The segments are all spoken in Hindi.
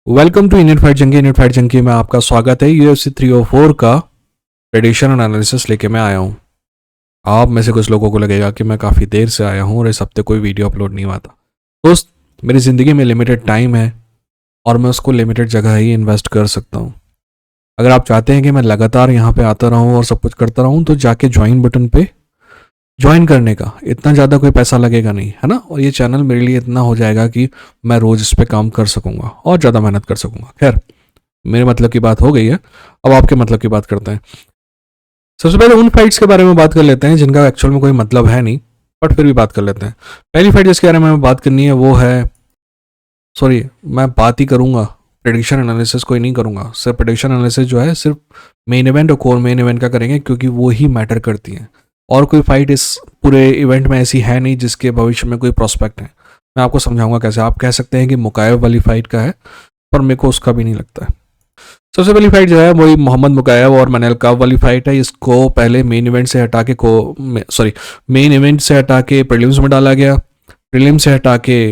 Welcome to Indian Fight Junkie. Indian Fight Junkie में आपका स्वागत है। UFC 304 का प्रेडिक्शन एनालिसिस लेके मैं आया हूँ। आप में से कुछ लोगों को लगेगा कि मैं काफ़ी देर से आया हूँ और इस हफ्ते कोई वीडियो अपलोड नहीं हुआ था। दोस्त, मेरी ज़िंदगी में लिमिटेड टाइम है और मैं उसको लिमिटेड जगह ही इन्वेस्ट कर सकता हूँ। अगर आप चाहते हैं कि मैं लगातार यहाँ पे आता रहूँ और सब कुछ करता रहूँ तो जाके ज्वाइन बटन पे ज्वाइन करने का इतना ज़्यादा कोई पैसा लगेगा नहीं, है ना। और ये चैनल मेरे लिए इतना हो जाएगा कि मैं रोज़ इस पर काम कर सकूँगा और ज़्यादा मेहनत कर सकूँगा। खैर, मेरे मतलब की बात हो गई है, अब आपके मतलब की बात करते हैं। सबसे पहले उन फाइट्स के बारे में बात कर लेते हैं जिनका एक्चुअल में कोई मतलब है नहीं, बट फिर भी बात कर लेते हैं। पहली फाइट जिसके बारे में बात करनी है वो है, सॉरी मैं बात ही करूंगा, प्रेडिक्शन एनालिसिस कोई नहीं करूंगा। सिर्फ प्रेडिक्शन एनालिसिस जो है सिर्फ मेन इवेंट और कोर मेन इवेंट का करेंगे, क्योंकि वो ही मैटर करती हैं। और कोई फाइट इस पूरे इवेंट में ऐसी है नहीं जिसके भविष्य में कोई प्रोस्पेक्ट है। मैं आपको समझाऊंगा कैसे। आप कह सकते हैं कि मुकायब वाली फाइट का है, पर मेरे को उसका भी नहीं लगता है। सबसे पहली फाइट जो है वही मोहम्मद मुकायब और मनल काब वाली फाइट है। इसको पहले मेन इवेंट से हटा के मेन इवेंट से हटा के प्रीलिम्स में डाला गया, प्रीलिम्स से हटा के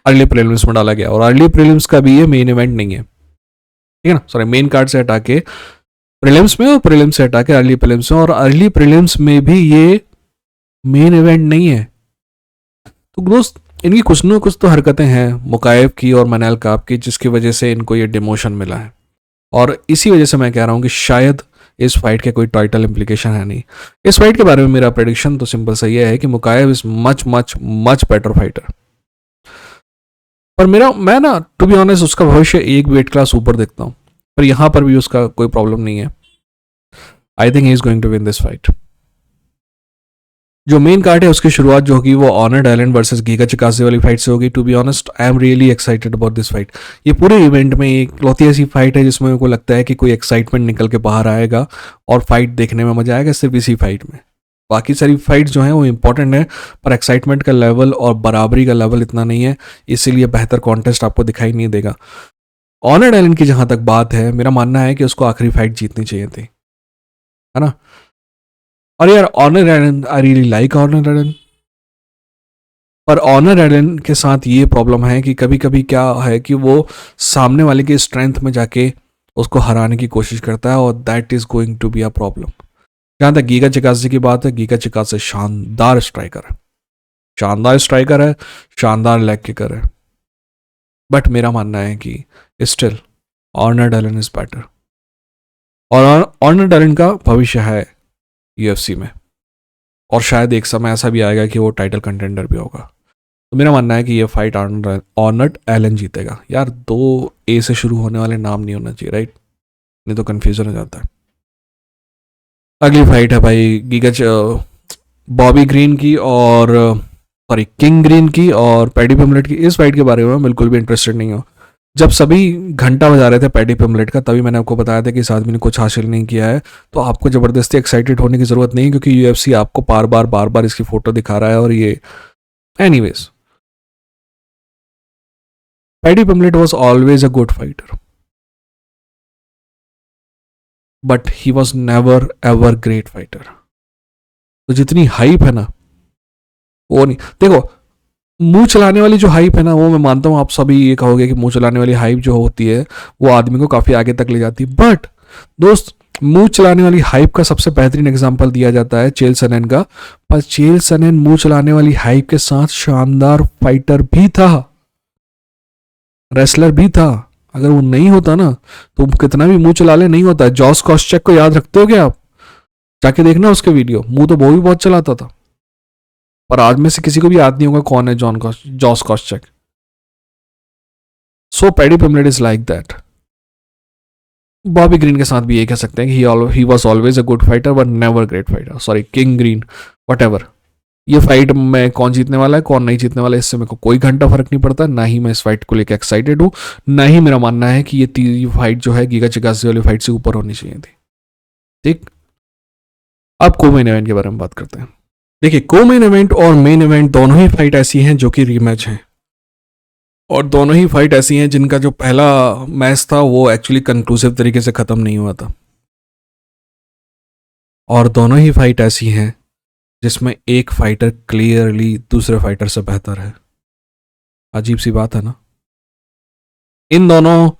अर्ली प्रीलिम्स में डाला गया, और अर्ली प्रीलिम्स का भी ये मेन इवेंट नहीं है, ठीक है ना। सॉरी, मेन कार्ड से हटा के प्रीलिम्स में और प्रीलिम्स से हटा के अर्ली प्रीलिम्स में, और अर्ली प्रीलिम्स में भी ये मेन इवेंट नहीं है। तो दोस्त, इनकी कुछ न कुछ तो हरकतें हैं मुकायब की और मनल काब की जिसकी वजह से इनको ये डिमोशन मिला है। और इसी वजह से मैं कह रहा हूँ कि शायद इस फाइट के कोई टाइटल इंप्लीकेशन है नहीं। इस फाइट के बारे में मेरा प्रेडिक्शन तो सिंपल सा ये है कि मुकायब is much much much better fighter. पर मैं ना टू बी ऑनेस्ट उसका भविष्य एक वेट क्लास ऊपर देखता हूँ, पर यहाँ पर भी उसका कोई प्रॉब्लम नहीं है। I think he is going to win this fight. जो मेन कार्ड है उसकी शुरुआत जो होगी वो Arnold Allen versus Giga Chikadze वाली फाइट से होगी। To be honest, I am really excited about this fight. ये पूरे इवेंट में एक लौती ऐसी फाइट है जिसमें मेरे को लगता है कि कोई एक्साइटमेंट निकल के बाहर आएगा और फाइट देखने में मजा आएगा सिर्फ इसी फाइट में। बाकी सारी फाइट जो हैं वो इंपॉर्टेंट है, पर एक्साइटमेंट का लेवल और बराबरी का लेवल इतना नहीं है, इसीलिए बेहतर कॉन्टेस्ट आपको दिखाई नहीं देगा। ऑनर्ड आइलैंड की जहां तक बात है, मेरा मानना है कि उसको आखिरी फाइट जीतनी चाहिए थी, है ना। और यार Arnold Allen, I really like Arnold Allen, पर ऑनर एलन के साथ ये प्रॉब्लम है कि कभी कभी क्या है कि वो सामने वाले की स्ट्रेंथ में जाके उसको हराने की कोशिश करता है, और that is going to be a problem. जहाँ तक गीगा चिकासे की बात है, गीगा चिकासे शानदार स्ट्राइकर है, शानदार स्ट्राइकर है, शानदार लेग किकर है, बट मेरा मानना है कि still Arnold Allen is better. और ऑनर एलन का भविष्य है UFC में, और शायद एक समय ऐसा भी आएगा कि वो टाइटल कंटेंडर भी होगा। तो मेरा मानना है कि ये फाइट ऑनर्ड एलन जीतेगा। यार, 2A से शुरू होने वाले नाम नहीं होना चाहिए, राइट, नहीं तो कंफ्यूजन हो जाता है। अगली फाइट है भाई बॉबी ग्रीन की और सॉरी किंग ग्रीन की और पैडी पिमलेट की। इस फाइट के बारे में बिल्कुल भी इंटरेस्टेड नहीं हो। जब सभी घंटा बजा रहे थे पैडी पिमलेट का, तभी मैंने आपको बताया था कि इस आदमी ने कुछ हासिल नहीं किया है, तो आपको ज़बरदस्ती एक्साइटेड होने की ज़रूरत नहीं, क्योंकि UFC आपको बार बार इसकी फ़ोटो दिखा रहा है। और ये anyways, paddy Pimblett was always a good fighter, but he was never ever great fighter. तो जितनी हाइप है ना, वो नहीं। देखो, मुंह चलाने वाली जो हाइप है ना, वो मैं मानता हूँ आप सभी ये कहोगे कि मुंह चलाने वाली हाइप जो होती है वो आदमी को काफ़ी आगे तक ले जाती है, बट दोस्त, मुंह चलाने वाली हाइप का सबसे बेहतरीन एग्जाम्पल दिया जाता है चेल सनेन का। पर चेल सनेन मुंह चलाने वाली हाइप के साथ शानदार फाइटर भी था, रेसलर भी था। अगर वो नहीं होता ना, तो कितना भी मुंह चला ले नहीं होता। जॉस कॉस्चेक को याद रखते हो क्या आप? जाके देखना उसके वीडियो, मुंह तो वो भी बहुत चलाता था, पर आज में से किसी को भी याद नहीं होगा कौन है Josh Koscheck. So Paddy Pimblett is like that. Bobby Green के साथ भी ये कह सकते हैं कि he was always a good fighter but never great fighter. Sorry, King Green, whatever. ये फाइट में कौन जीतने वाला है कौन नहीं जीतने वाला है इससे मेरे को कोई घंटा फर्क नहीं पड़ता। ना ही मैं इस फाइट को लेकर एक्साइटेड हूँ, ना ही मेरा मानना है कि ये फाइट जो है गीगा चिकासे वाली फाइट से ऊपर होनी चाहिए थी। ठीक, अब को मेन इवेंट के बारे में बात करते हैं। देखिए, को मेन इवेंट और मेन इवेंट दोनों ही फाइट ऐसी हैं जो कि रीमैच हैं, और दोनों ही फाइट ऐसी हैं जिनका जो पहला मैच था वो एक्चुअली कंक्लूसिव तरीके से खत्म नहीं हुआ था, और दोनों ही फाइट ऐसी हैं जिसमें एक फाइटर क्लियरली दूसरे फाइटर से बेहतर है। अजीब सी बात है ना। इन दोनों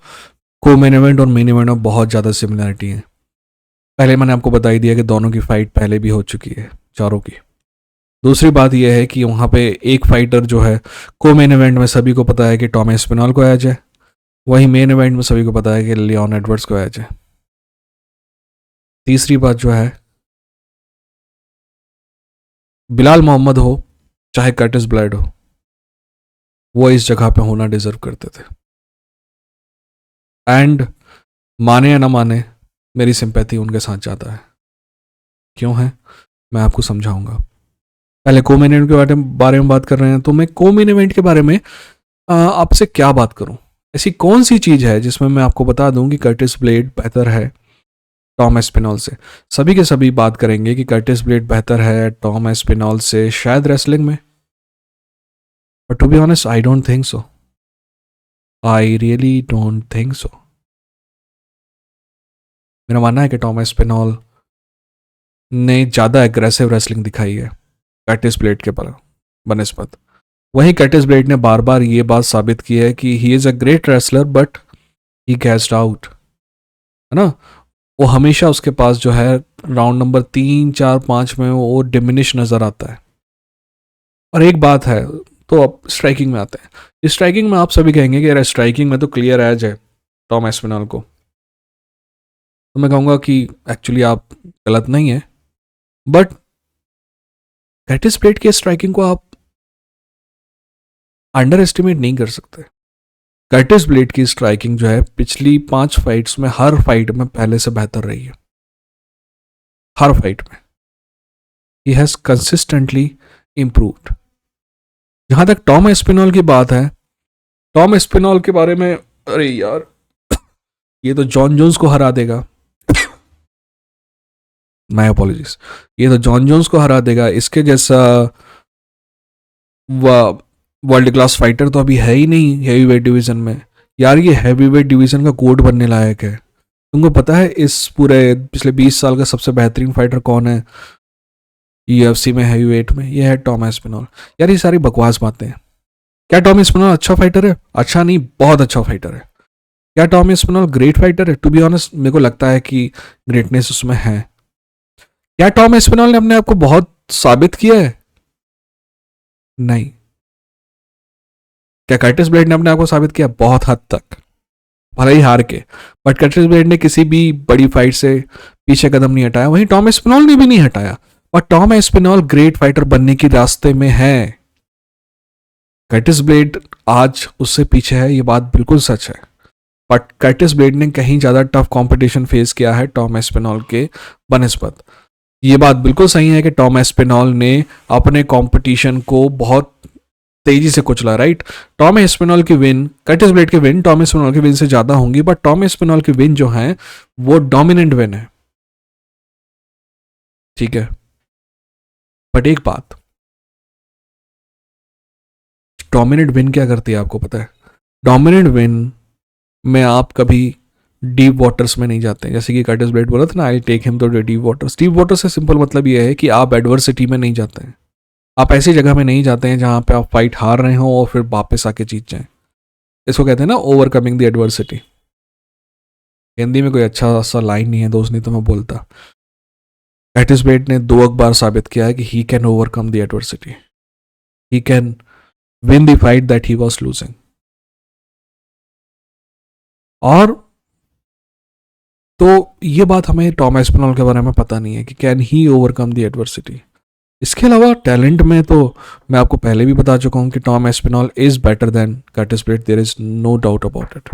को मेन इवेंट और मेन इवेंट में बहुत ज़्यादा सिमिलरिटी है। पहले मैंने आपको बता ही दिया कि दोनों की फाइट पहले भी हो चुकी है, चारों की। दूसरी बात यह है कि वहाँ पे एक फाइटर जो है, को मेन इवेंट में सभी को पता है कि टॉम एस्पिनॉल को एज है, वही मेन इवेंट में सभी को पता है कि लियोन एडवर्ड्स को एज है। तीसरी बात जो है, बिलाल मोहम्मद हो चाहे कर्टिस ब्लेड हो, वो इस जगह पे होना डिजर्व करते थे। एंड माने या ना माने, मेरी सिंपैथी उनके साथ ज़्यादा है। क्यों है, मैं आपको समझाऊंगा। पहले को मेन इवेंट के बारे में बात कर रहे हैं, तो मैं को मेन इवेंट के बारे में आपसे क्या बात करूं? ऐसी कौन सी चीज़ है जिसमें मैं आपको बता दूं कि कर्टिस ब्लेड बेहतर है टॉम एस्पिनॉल से? सभी के सभी बात करेंगे कि कर्टिस ब्लेड बेहतर है टॉम एस्पिनॉल से, शायद रेसलिंग में, but to be honest I don't think so. I really don't think so. मेरा मानना है कि टॉम एस्पिनॉल ने ज़्यादा एग्रेसिव रेसलिंग दिखाई है कर्टिस ब्लेड के पर बनस्पत। वहीं कर्टिस ब्लेड ने बार बार ये बात साबित की है कि he is a great wrestler but he gassed out, है ना। वो हमेशा उसके पास जो है राउंड नंबर 3, 4, 5 में वो डिमिनिश नज़र आता है। और एक बात है, तो अब स्ट्राइकिंग में आते हैं। स्ट्राइकिंग में आप सभी कहेंगे कि यार स्ट्राइकिंग में तो क्लियर एज है टॉम एस्पिनॉल को, तो मैं कहूँगा कि एक्चुअली आप गलत नहीं है, बट कर्टिस ब्लेड की स्ट्राइकिंग को आप अंडर एस्टिमेट नहीं कर सकते। कर्टिस ब्लेड की स्ट्राइकिंग जो है पिछली 5 फाइट्स में हर फाइट में पहले से बेहतर रही है, हर फाइट में ही हैज़ कंसिस्टेंटली इम्प्रूव्ड। जहां तक टॉम एस्पिनॉल की बात है, टॉम एस्पिनॉल के बारे में, अरे यार ये तो जॉन जोन्स को हरा देगा। माय अपॉलॉजीज, ये तो जॉन जोन्स को हरा देगा। इसके जैसा वर्ल्ड क्लास फाइटर तो अभी है ही नहीं हैवी वेट डिवीजन में। यार ये हैवी वेट डिवीजन का कोड बनने लायक है। तुमको पता है इस पूरे पिछले 20 साल का सबसे बेहतरीन फाइटर कौन है यूएफसी में हैवी वेट में? ये है टॉम एस्पिनॉल। यार ये सारी बकवास बातें हैं। क्या टॉम एस्पिनॉल अच्छा फाइटर है? अच्छा नहीं, बहुत अच्छा फाइटर है। क्या टॉम एस्पिनॉल ग्रेट फाइटर है? टू बी ऑनेस्ट मेरे को लगता है कि ग्रेटनेस उसमें है। क्या टॉम एस्पिनॉल ने अपने आप को बहुत साबित किया है? नहीं। क्या कर्टिस ब्लेड ने अपने आप को साबित किया? बहुत हद तक, भले ही हार के, बट कर्टिस ब्लेड ने किसी भी बड़ी फाइट से पीछे कदम नहीं हटाया, वहीं टॉम एस्पिनॉल ने भी नहीं हटाया। और टॉम एस्पिनॉल ग्रेट फाइटर बनने की रास्ते में है। कर्टिस ब्लेड आज उससे पीछे है, ये बात बिल्कुल सच है, बट कर्टिस ब्लेड ने कहीं ज़्यादा टफ कंपटीशन फेस किया है टॉम एस्पिनॉल के बनस्पत। ये बात बिल्कुल सही है कि टॉम एस्पिनॉल ने अपने कंपटीशन को बहुत तेजी से कुचला, राइट। टॉम एस्पिनॉल की विन, कर्टिस ब्लेड की विन टॉम एस्पिनॉल की विन से ज़्यादा होंगी, बट टॉम एस्पिनॉल की विन जो है वो डोमिनेंट विन है, ठीक है। बट एक बात, डोमिनेंट विन क्या करती है आपको पता है? डोमिनेंट विन में आप कभी डीप वाटर्स में नहीं जाते। जैसे कि कर्टिस ब्लेड बोला था ना, I take him to deep waters. Deep water से सिंपल मतलब ये है कि आप एडवर्सिटी में नहीं जाते हैं, आप ऐसी जगह में नहीं जाते हैं जहां पे आप फाइट हार रहे हो और फिर वापस आके जीत जाएं। इसको कहते हैं ना ओवरकमिंग द एडवर्सिटी। हिंदी में कोई अच्छा सा लाइन नहीं है दोस्त, नहीं तो मैं बोलता। कर्टिस ब्लेड ने 2 बार साबित किया है कि he can overcome the adversity, he can win the fight that he was losing. और तो ये बात हमें टॉम एस्पिनॉल के बारे में पता नहीं है कि can he overcome the adversity. इसके अलावा टैलेंट में तो मैं आपको पहले भी बता चुका हूं कि Tom Aspinall is better than Curtis Blaydes, there is no doubt about it.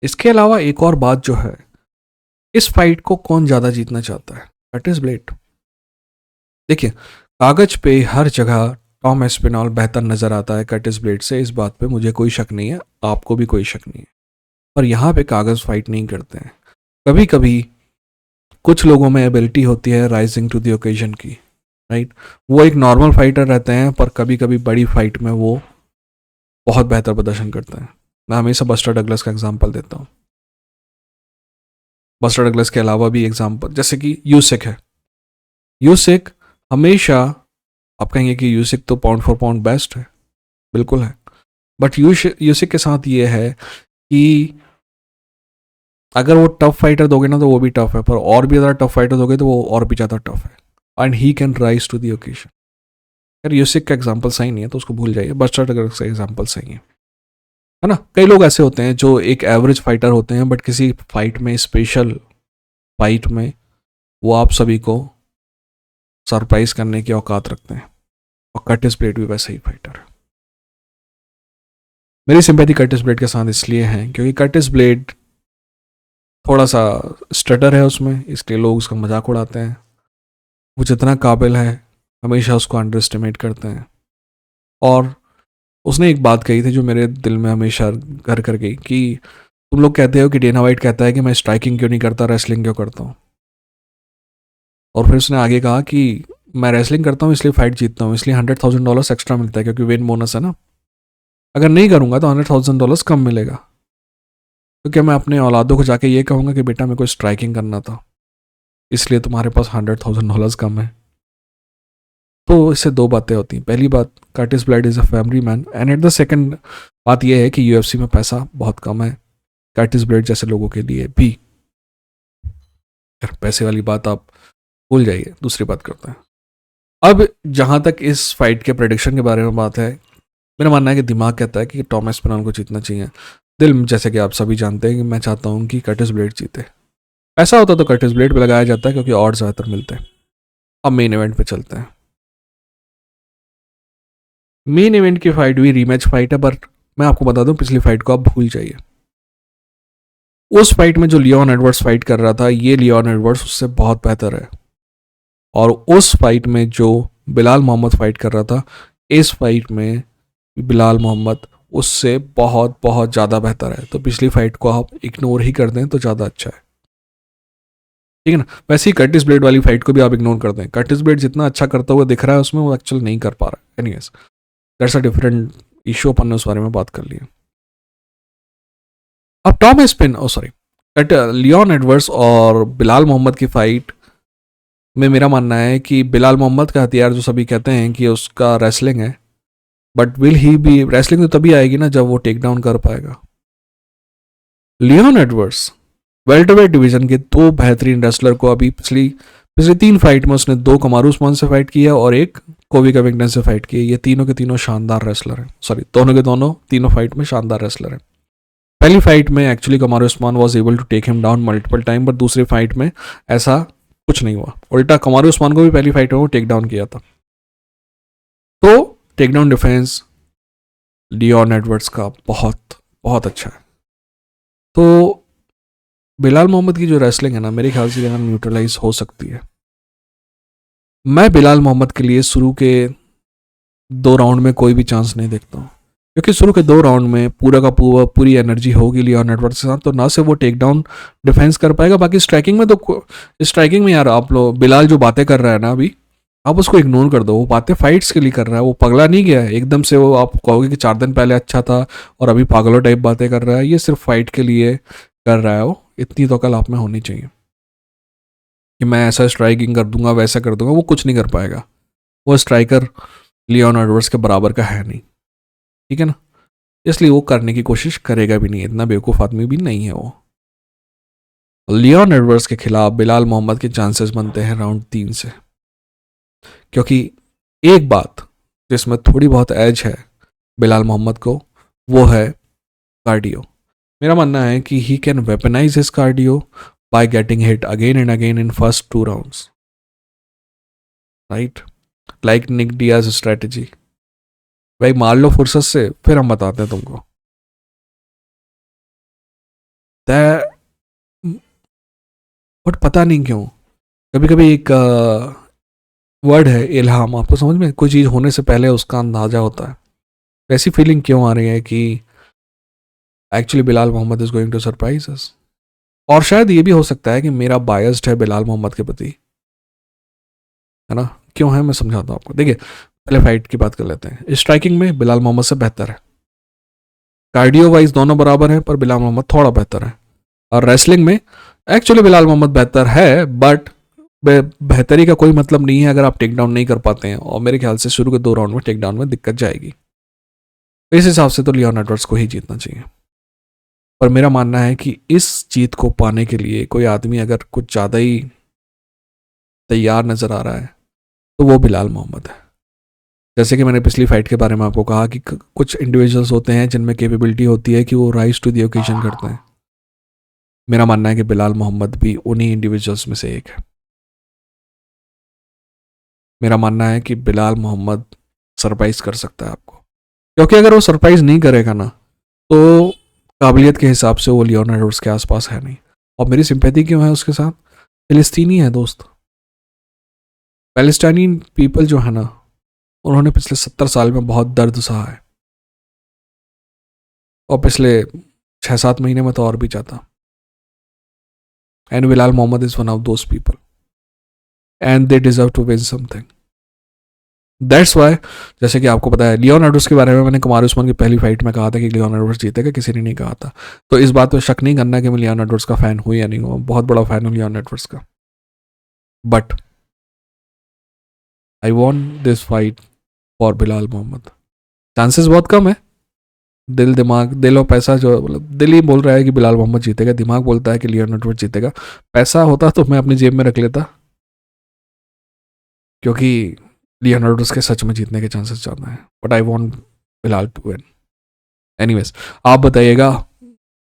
इसके अलावा एक और बात जो है, इस फाइट को कौन ज्यादा जीतना चाहता है, कर्टिस ब्लेड? देखिए, कागज पे हर जगह टॉम एस्पिनॉल बेहतर नजर आता है कर्टिस ब्लेड से, इस बात पे मुझे कोई शक नहीं है, आपको भी कोई शक नहीं है। पर यहाँ पे कागज फाइट नहीं करते हैं। कभी कभी कुछ लोगों में एबिलिटी होती है राइजिंग टू द ओकेजन की, राइट। वो एक नॉर्मल फाइटर रहते हैं, पर कभी कभी बड़ी फाइट में वो बहुत बेहतर प्रदर्शन करते हैं। मैं हमेशा बस्टर डगलस का एग्जांपल देता हूँ। बस्टर डगलस के अलावा भी एग्जांपल जैसे कि यूसिक है। यूसिक हमेशा, आप कहेंगे कि यूसिक तो पाउंड फॉर पाउंड बेस्ट है, बिल्कुल है, बट यूसिक के साथ ये है कि अगर वो टफ फाइटर दोगे ना तो वो भी टफ है, पर और भी ज़्यादा टफ फाइटर दोगे तो वो और भी ज़्यादा टफ है, and he can rise to the occasion. यार यूसिक का एग्जाम्पल सही नहीं है तो उसको भूल जाइए, बस्टर का एग्जाम्पल सही है ना। कई लोग ऐसे होते हैं जो एक एवरेज फाइटर होते हैं, बट किसी फाइट में, स्पेशल फाइट में, वो आप सभी को सरप्राइज करने की औकात रखते हैं। और कर्टिस ब्लेड भी वैसे ही फाइटर है। मेरी सिंपैथी कर्टिस ब्लेड के साथ इसलिए है क्योंकि कर्टिस ब्लेड थोड़ा सा स्टटर है उसमें, इसलिए लोग उसका मजाक उड़ाते हैं। वो जितना काबिल है हमेशा उसको अंडर एस्टिमेट करते हैं। और उसने एक बात कही थी जो मेरे दिल में हमेशा घर कर गई कि तुम लोग कहते हो कि डेना वाइट कहता है कि मैं स्ट्राइकिंग क्यों नहीं करता, रेसलिंग क्यों करता हूँ। और फिर उसने आगे कहा कि मैं रेसलिंग करता हूँ इसलिए फाइट जीतता हूँ, इसलिए $100,000 एक्स्ट्रा मिलता है क्योंकि विन बोनस है ना। अगर नहीं करूँगा तो $100,000 कम मिलेगा, तो क्या मैं अपने औलादों को जाके ये कहूँगा कि बेटा मेरे को स्ट्राइकिंग करना था इसलिए तुम्हारे पास $100,000 कम है। तो इससे दो बातें होती हैं। पहली बात, Curtis blade is a family man, and at the second बात यह है कि यूएफसी में पैसा बहुत कम है कर्टिस ब्लेड जैसे लोगों के लिए भी। पैसे वाली बात आप भूल जाइए, दूसरी बात करते हैं। अब जहाँ तक इस फाइट के प्रेडिक्शन के बारे में बात है, मेरा मानना है कि दिमाग कहता है कि टॉमस पिनॉल को जीतना चाहिए। दिल, जैसे कि आप सभी जानते हैं कि मैं चाहता हूँ कि कर्टिस ब्लेड जीते। ऐसा होता तो कर्टिस ब्लेड पे लगाया जाता है क्योंकि और ज़्यादातर मिलते हैं। अब मेन इवेंट पे चलते हैं। मेन इवेंट की फाइट भी रीमैच फाइट है, बट मैं आपको बता दूं पिछली फाइट को आप भूल जाइए। उस फाइट में जो लियोन एडवर्ड्स फाइट कर रहा था, ये लियोन एडवर्ड्स उससे बहुत बेहतर है। और उस फाइट में जो बिलाल मोहम्मद फाइट कर रहा था, इस फाइट में बिलाल मोहम्मद उससे बहुत बहुत ज़्यादा बेहतर है। तो पिछली फाइट को आप इग्नोर ही कर दें तो ज़्यादा अच्छा है, ठीक है ना। वैसे ही कर्टिस ब्लेड वाली फाइट को भी आप इग्नोर कर दें। कर्टिस ब्लेड जितना अच्छा करता हुआ दिख रहा है उसमें, वो एक्चुअल नहीं कर पा रहा है। Anyways, that's a different issue, अपन ने उस बारे में बात कर ली है। अब Tom Aspinall, oh sorry, Leon Edwards और बिलाल मोहम्मद की फाइट में मेरा मानना है कि बिलाल मोहम्मद का हथियार जो सभी कहते हैं कि उसका रेसलिंग है, but will he be wrestling तो तभी आएगी ना जब वो टेक डाउन कर पाएगा। लियोन एडवर्ड्स वेल्टरवेट डिवीजन के दो बेहतरीन रेसलर को अभी पिछली 3 फाइट में उसने 2 कमारू उस्मान से फाइट किया और एक कोवी कविंगटन से फाइट की। ये तीनों के तीनों शानदार रेसलर हैं, सॉरी दोनों के दोनों तीनों फाइट में शानदार रेसलर हैं। पहली फाइट में actually Kamaru Usman was able to take him down multiple time, but दूसरी फाइट में ऐसा कुछ नहीं हुआ। उल्टा कमारू उस्मान को भी पहली फाइट में वो टेक डाउन किया था। तो take down defence Leon Edwards का बहुत बहुत अच्छा है। तो बिलाल मोहम्मद की जो रेसलिंग है ना, मेरे ख्याल से यहाँ न्यूट्रलाइज हो सकती है। मैं बिलाल मोहम्मद के लिए शुरू के 2 राउंड में कोई भी चांस नहीं देखता हूँ, क्योंकि शुरू के 2 राउंड में पूरा का पूरी एनर्जी होगी लियोन एडवर्ड्स के साथ, तो ना से वो टेक डाउन डिफेंस कर पाएगा। बाकी स्ट्राइकिंग में तो स्ट्राइकिंग में यार आप लोग, बिलाल जो बातें कर रहा है ना अभी, आप उसको इग्नोर कर दो। वो बातें फाइट्स के लिए कर रहा है, वो पगला नहीं गया है एकदम से। वो आप कहोगे कि 4 दिन पहले अच्छा था और अभी पागलों टाइप बातें कर रहा है, ये सिर्फ फाइट के लिए कर रहा है। वो इतनी तो अकल आप में होनी चाहिए कि मैं ऐसा स्ट्राइकिंग कर दूंगा, वैसा कर दूंगा। वो कुछ नहीं कर पाएगा। वो स्ट्राइकर लियोन एडवर्ड्स के बराबर का है नहीं, ठीक है ना। इसलिए वो करने की कोशिश करेगा भी नहीं, इतना बेवकूफ़ आदमी भी नहीं है वो। लियोन एडवर्ड्स के खिलाफ बिलाल मोहम्मद के चांसेस बनते हैं राउंड 3 से, क्योंकि एक बात जिसमें थोड़ी बहुत एज है बिलाल मोहम्मद को, वो है कार्डियो। मेरा मानना है कि he can weaponize his cardio by getting hit again and again in first 2 rounds, right, like Nick Diaz strategy. भाई मार लो फुर्सत से, फिर हम बताते हैं तुमको। बट पता नहीं क्यों कभी कभी एक वर्ड है इल्हाम, आपको समझ में, कोई चीज़ होने से पहले उसका अंदाजा होता है। वैसी फीलिंग क्यों आ रही है कि actually Belal Muhammad is going to surprise us. और शायद ये भी हो सकता है कि मेरा बायस्ड है बिलाल मोहम्मद के प्रति, है ना। क्यों है मैं समझाता हूँ आपको। देखिए पहले फाइट की बात कर लेते हैं। स्ट्राइकिंग में बिलाल मोहम्मद से बेहतर है, कार्डियो वाइज दोनों बराबर है, पर बिलाल मोहम्मद थोड़ा बेहतर है। और रेसलिंग में एक्चुअली बिलाल मोहम्मद बेहतर है, बट बेहतरी का कोई मतलब नहीं है अगर आप टेक डाउन नहीं कर पाते हैं। और मेरे ख्याल से शुरू के 2 राउंड में टेक डाउन में दिक्कत जाएगी। इस हिसाब से तो लियोन एडवर्ड्स को ही जीतना चाहिए। पर मेरा मानना है कि इस जीत को पाने के लिए कोई आदमी अगर कुछ ज़्यादा ही तैयार नज़र आ रहा है तो वो बिलाल मोहम्मद है। जैसे कि मैंने पिछली फाइट के बारे में आपको कहा कि कुछ इंडिविजुअल्स होते हैं जिनमें कैपेबिलिटी होती है कि वो राइज टू द ओकेजन करते हैं। मेरा मानना है कि बिलाल मोहम्मद भी उन्हीं इंडिविजुअल्स में से एक है। मेरा मानना है कि बिलाल मोहम्मद सरप्राइज कर सकता है आपको, क्योंकि अगर वो सरप्राइज नहीं करेगा ना तो काबिलियत के हिसाब से वो लियोन एडवर्ड्स के आसपास है नहीं। और मेरी सिंपैथी क्यों है उसके साथ? फिलिस्तीनी है दोस्त। पैलेस्टाइनी पीपल जो है ना, उन्होंने पिछले 70 साल में बहुत दर्द सहा है, और पिछले 6-7 महीने में तो और भी ज़्यादा। And Belal Muhammad is one of those people and they deserve to win something. That's why, जैसे कि आपको पता है लियोन एडवर्ड्स के बारे में मैंने कमार उस्मान की पहली फाइट में कहा था कि लियोन एडवर्ड्स जीतेगा, किसी ने नहीं कहा था। तो इस बात पर शक नहीं करना कि मैं लियोन एडवर्ड्स का फ़ैन हूँ या नहीं हूँ, बहुत बड़ा फ़ैन हूँ लियोन एडवर्ड्स का। But I want this fight for Belal Muhammad. Chances बहुत कम है। दिल और पैसा जो, मतलब दिल ही बोल रहा है कि बिलाल मोहम्मद जीतेगा, दिमाग बोलता है कि लियोन एडवर्ड्स जीतेगा। पैसा होता तो मैं अपनी जेब में रख लेता, क्योंकि लियोन एडवर्ड्स के सच में जीतने के चांसेस ज़्यादा हैं। But I want Belal to win. Anyways, आप बताइएगा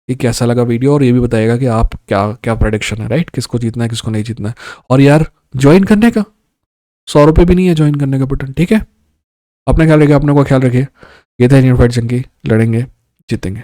कि कैसा लगा वीडियो, और ये भी बताइएगा कि आप क्या क्या प्रेडिक्शन है, राइट, किसको जीतना है किसको नहीं जीतना है। और यार ज्वाइन करने का 100 रुपये भी नहीं है ज्वाइन करने का बटन, ठीक है। अपने ख्याल रखिए, अपने को ख्याल रखिए। ये था इंडियन फाइट जंगी, लड़ेंगे जीतेंगे।